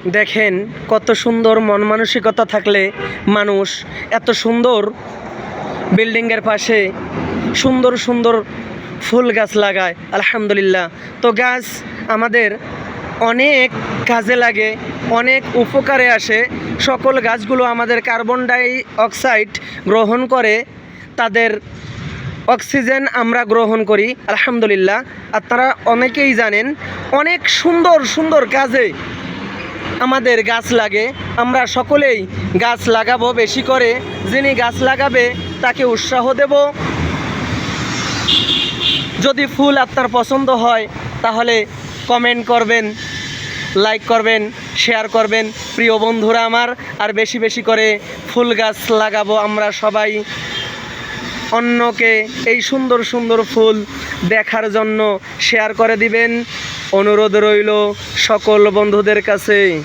দেখেন কত সুন্দর মন মানসিকতা থাকলে মানুষ এত সুন্দর বিল্ডিংয়ের পাশে সুন্দর সুন্দর ফুল গাছ লাগায়। আলহামদুলিল্লাহ। তো গাছ আমাদের অনেক কাজে লাগে, অনেক উপকারে আসে। সকল গাছগুলো আমাদের কার্বন ডাই অক্সাইড গ্রহণ করে, তাদের অক্সিজেন আমরা গ্রহণ করি। আলহামদুলিল্লাহ। আপনারা অনেকেই জানেন অনেক সুন্দর সুন্দর কাজে আমাদের গাছ লাগে। আমরা সকলেই গাছ লাগাবো বেশি করে। যিনি গাছ লাগাবে তাকে উৎসাহ দেব। যদি ফুল আপনার পছন্দ হয় তাহলে কমেন্ট করবেন, লাইক করবেন, শেয়ার করবেন প্রিয় বন্ধুরা আমার। আর বেশি বেশি করে ফুল গাছ লাগাবো আমরা সবাই। অন্যকে এই সুন্দর সুন্দর ফুল দেখার জন্য শেয়ার করে দিবেন, অনুরোধ রইল সকল বন্ধুদের কাছে।